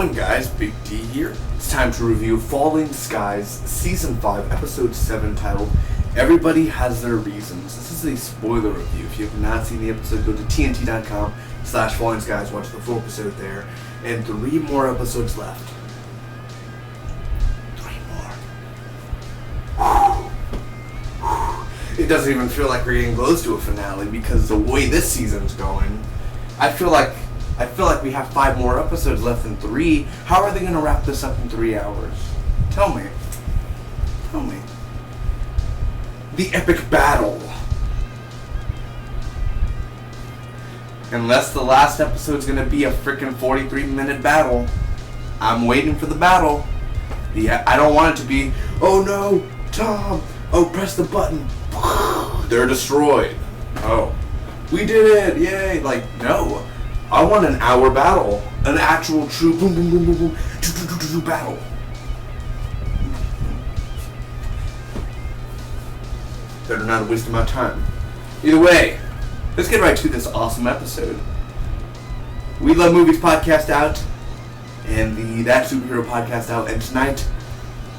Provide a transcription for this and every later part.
going, guys? Big D here. It's time to review Falling Skies Season 5, Episode 7, titled Everybody Has Their Reasons. This is a spoiler review. If you have not seen the episode, go to tnt.com/Falling Skies, watch the full episode there. And 3 more episodes left. 3 more. It doesn't even feel like we're getting close to a finale because the way this season's going, I feel like we have 5 more episodes left than 3. How are they going to wrap this up in 3 hours? Tell me. The epic battle. Unless the last episode's going to be a freaking 43-minute battle. I'm waiting for the battle. I don't want it to be, oh no, Tom, oh press the button. They're destroyed. Oh, we did it, yay. Like, no. I want an hour battle. An actual true boom boom boom boom boom battle. Better not waste my time. Either way, let's get right to this awesome episode. We Love Movies podcast out, and the That Superhero podcast out, and tonight,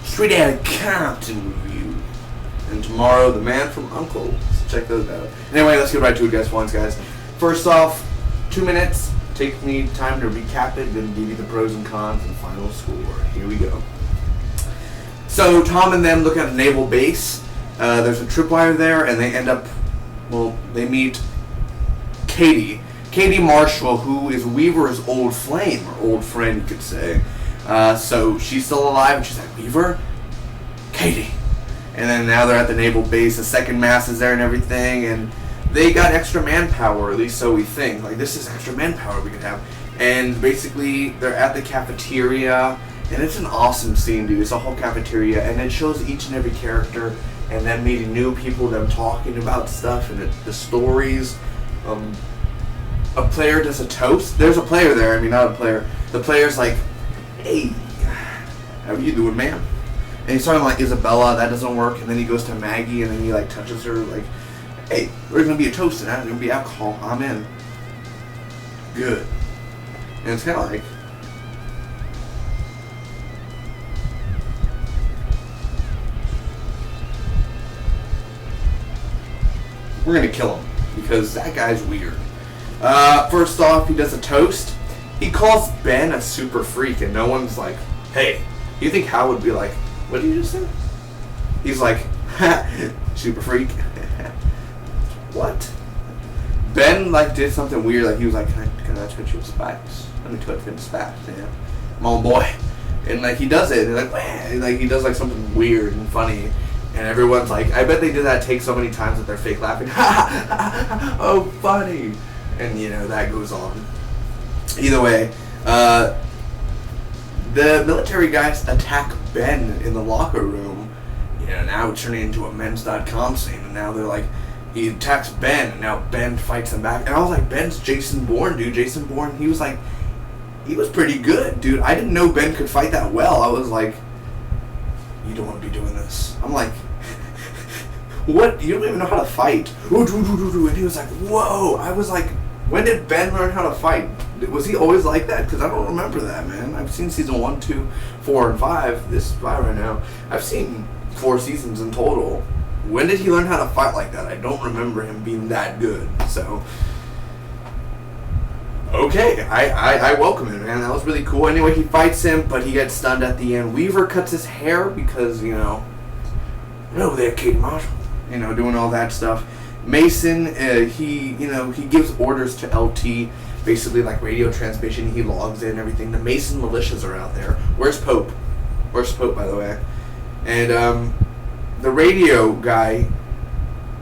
Straight Outta Compton review. And tomorrow, The Man from U.N.C.L.E. So check those out. Anyway, let's get right to it, guys. Once, guys. First off, 2 minutes. Take me time to recap it, then give you the pros and cons and final score. Here we go. So Tom and them look at a naval base. There's a tripwire there, and they end up, they meet Katie Marshall, who is Weaver's old flame, or old friend, you could say. So she's still alive, and she's like, Weaver? Katie. And then now they're at the naval base, the second mast is there and everything, and they got extra manpower, at least so we think. Like, this is extra manpower we could have. And basically, they're at the cafeteria, and it's an awesome scene, dude. It's a whole cafeteria, and it shows each and every character, and them meeting new people, them talking about stuff, and the stories. A player does a toast. There's a player there, I mean, not a player. The player's like, hey, how are you doing, ma'am? And he's talking like Isabella, that doesn't work, and then he goes to Maggie, and then he like touches her, like, hey, there's going to be a toast tonight. There's going to be alcohol. I'm in. Good. And it's kind of like, we're going to kill him because that guy's weird. First off, he does a toast. He calls Ben a super freak, and no one's like, hey, you think Hal would be like, what did you just say? He's like, ha, super freak. What? Ben like did something weird, like he was like, can I touch you with spikes? Let me touch you with spikes, yeah. Come on, boy. And like he does it, and like he does like something weird and funny, and everyone's like, I bet they did that take so many times that they're fake laughing. Oh, funny. And you know, that goes on. Either way, the military guys attack Ben in the locker room. You know, now it's turning into a men's.com scene, and now they're like, he attacks Ben, and now Ben fights him back. And I was like, Ben's Jason Bourne, dude. Jason Bourne, he was pretty good, dude. I didn't know Ben could fight that well. I was like, you don't want to be doing this. I'm like, what? You don't even know how to fight. And he was like, whoa. I was like, when did Ben learn how to fight? Was he always like that? Because I don't remember that, man. I've seen season 1, 2, 4, and 5. This is 5 right now. I've seen 4 seasons in total. When did he learn how to fight like that? I don't remember him being that good. So, okay, I welcome him, man. That was really cool. Anyway, he fights him, but he gets stunned at the end. Weaver cuts his hair because, you know, over there, Katie Marshall, you know, doing all that stuff. Mason, he gives orders to LT, basically like radio transmission. He logs in and everything. The Mason militias are out there. Where's Pope? Where's Pope, by the way? And, the radio guy,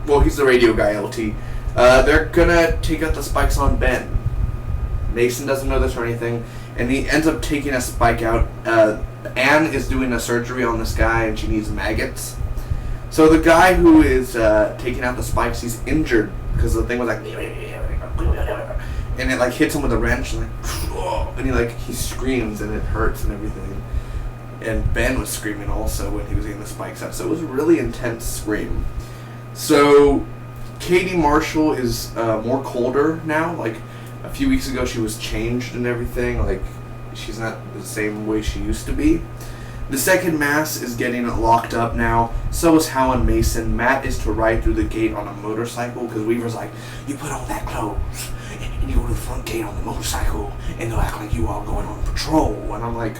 well, he's the radio guy, LT. They're gonna take out the spikes on Ben. Mason doesn't know this or anything, and he ends up taking a spike out. Anne is doing a surgery on this guy, and she needs maggots. So the guy who is taking out the spikes, he's injured because the thing was like, and it like hits him with a wrench, and like, and he screams, and it hurts and everything. And Ben was screaming also when he was getting the spikes out. So it was a really intense scream. So Katie Marshall is more colder now. Like a few weeks ago she was changed and everything. Like she's not the same way she used to be. The second mass is getting locked up now. So is Hal and Mason. Matt is to ride through the gate on a motorcycle because Weaver's like, you put on that clothes and you go to the front gate on the motorcycle and they'll act like you are going on patrol. And I'm like,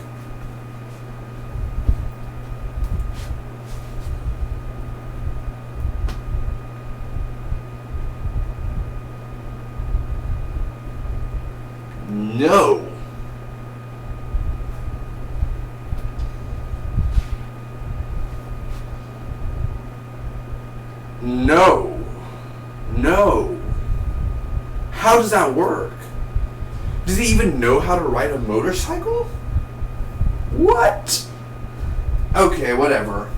no. No. No. How does that work? Does he even know how to ride a motorcycle? What? Okay, whatever.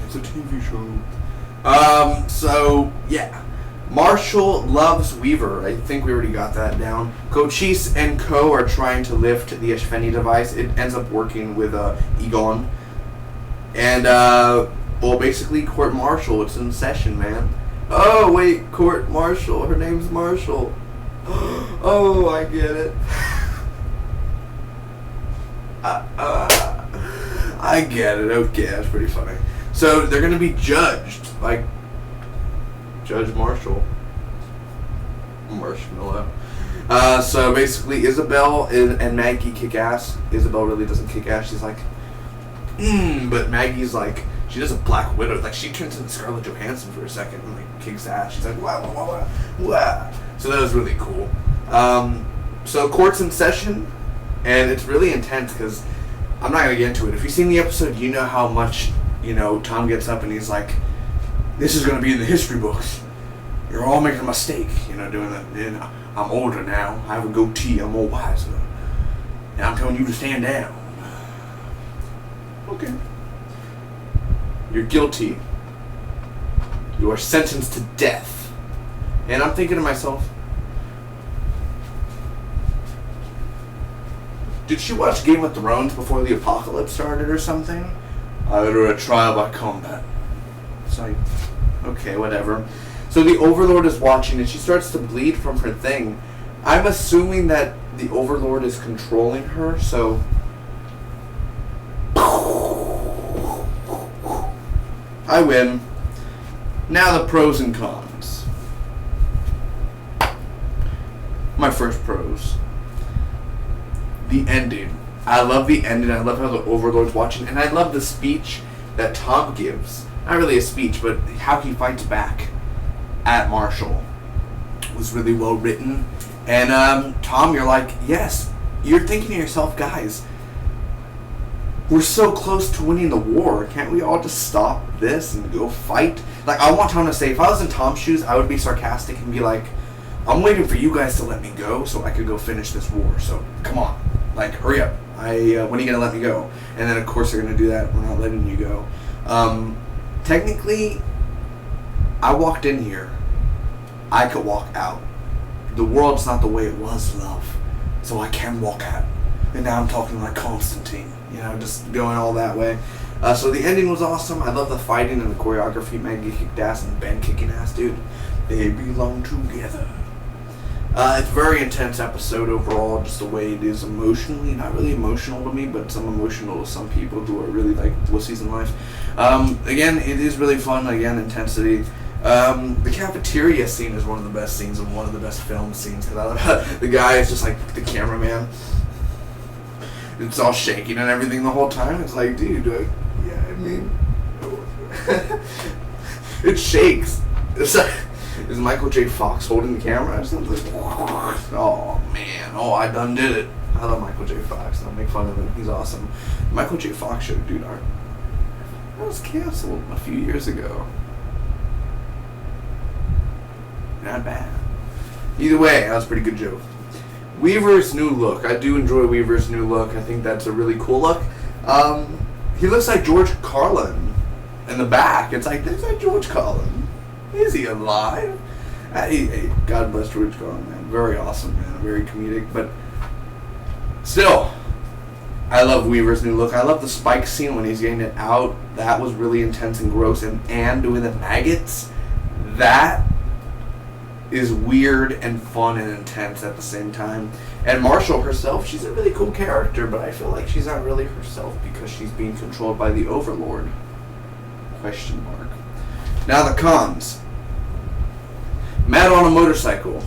It's a TV show. So, yeah. Marshall loves Weaver. I think we already got that down. Cochise and Co. are trying to lift the Ashfeni device. It ends up working with Egon. And, well, basically, Court Marshall, it's in session, man. Oh, wait, Court Marshall. Her name's Marshall. Oh, I get it. I get it. Okay, that's pretty funny. So, they're going to be judged. Like, Judge Marshall. Marshmallow. So, basically, Isabel and Maggie kick ass. Isabel really doesn't kick ass. She's like, but Maggie's like, she does a Black Widow. Like, she turns into Scarlett Johansson for a second and, like, kicks ass. She's like, wah, wah, wah, wah, wah. So that was really cool. So court's in session, and it's really intense because I'm not going to get into it. If you've seen the episode, you know how much, Tom gets up and he's like, this is going to be in the history books. You're all making a mistake, doing that. I'm older now. I have a goatee. I'm more wiser. And I'm telling you to stand down. Okay. You're guilty. You are sentenced to death. And I'm thinking to myself, did she watch Game of Thrones before the apocalypse started or something? Or a trial by combat. It's like, okay, whatever. So the Overlord is watching and she starts to bleed from her thing. I'm assuming that the Overlord is controlling her, so I win. Now the pros and cons. My first pros. The ending. I love the ending. I love how the Overlord's watching. And I love the speech that Tom gives. Not really a speech, but how he fights back at Marshall. It was really well written. And Tom, you're like, yes. You're thinking to yourself, guys, we're so close to winning the war. Can't we all just stop this and go fight? Like, I want Tom to say, if I was in Tom's shoes, I would be sarcastic and be like, I'm waiting for you guys to let me go so I could go finish this war. So, come on. Like, hurry up. When are you going to let me go? And then, of course, they're going to do that. We're not letting you go. Technically, I walked in here. I could walk out. The world's not the way it was, love. So I can walk out. And now I'm talking like Constantine. Just going all that way. So the ending was awesome. I love the fighting and the choreography. Maggie kicked ass and Ben kicking ass, dude. They belong together. It's a very intense episode overall, just the way it is emotionally. Not really emotional to me, but some emotional to some people who are really like wussies in life. Again, it is really fun. Again, intensity. The cafeteria scene is one of the best scenes and one of the best film scenes. Because I love how the guy is just like the cameraman. It's all shaking and everything the whole time. It's like, dude, it shakes. It's like, is Michael J. Fox holding the camera? It's like, oh man, I done did it. I love Michael J. Fox. Don't make fun of him. He's awesome. Michael J. Fox show, dude, that was canceled a few years ago. Not bad. Either way, that was a pretty good joke. Weaver's new look. I do enjoy Weaver's new look. I think that's a really cool look. He looks like George Carlin in the back. It's like, there's that George Carlin. Is he alive? Hey, God bless George Carlin, man. Very awesome, man. Very comedic. But still, I love Weaver's new look. I love the Spike scene when he's getting it out. That was really intense and gross. And doing the maggots. That is weird and fun and intense at the same time. And Marshall herself, she's a really cool character, but I feel like she's not really herself because she's being controlled by the Overlord. Question mark. Now the cons. Matt on a motorcycle.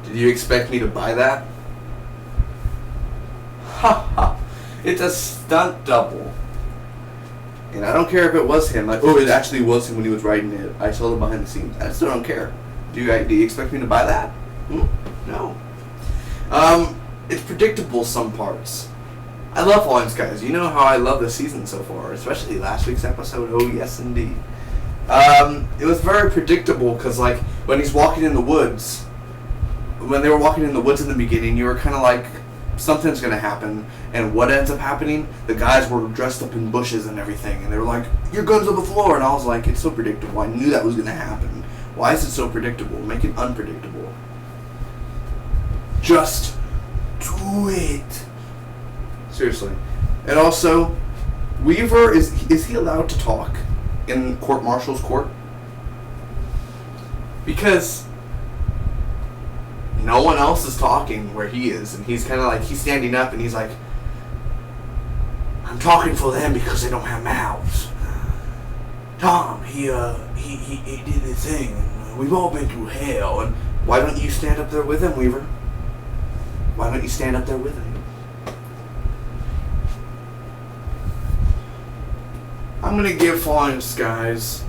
Did you expect me to buy that? Ha ha. It's a stunt double. And I don't care if it was him. Like, oh, it actually was him when he was writing it. I saw it behind the scenes. I still don't care. Do you expect me to buy that? No. It's predictable some parts. I love Falling Skies. You know how I love the season so far, especially last week's episode. Oh, yes, indeed. It was very predictable because, like, when he's walking in the woods, when they were walking in the woods in the beginning, you were kind of like, something's going to happen. And what ends up happening? The guys were dressed up in bushes and everything. And they were like, your gun's on the floor. And I was like, it's so predictable. I knew that was going to happen. Why is it so predictable? Make it unpredictable. Just do it. Seriously. And also, Weaver, is he allowed to talk in Court Martial's court? Because no one else is talking where he is, and he's kind of like, he's standing up and he's like, I'm talking for them because they don't have mouths. Tom, he did his thing, and we've all been through hell, and why don't you stand up there with him, Weaver? Why don't you stand up there with him? I'm gonna give Falling Skies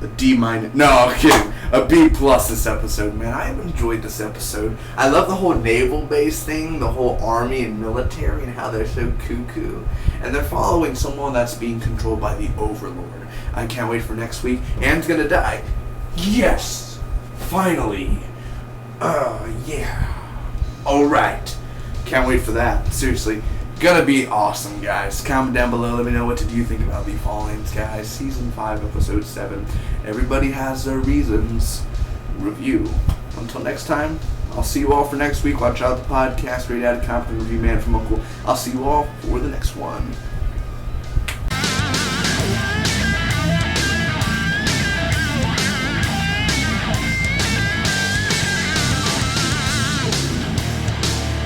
a D-. No, I'm kidding. A B+ this episode, man. I have enjoyed this episode. I love the whole naval-based thing, the whole army and military, and how they're so cuckoo. And they're following someone that's being controlled by the Overlord. I can't wait for next week. Anne's gonna die. Yes! Finally! Yeah. Alright. Can't wait for that. Seriously. Gonna be awesome, guys. Comment down below. Let me know what did you think about The Fallen Skies Season 5, Episode 7. Everybody has their reasons. Review. Until next time, I'll see you all for next week. Watch out the podcast. Rate out a comment, review man from Uncle. I'll see you all for the next one.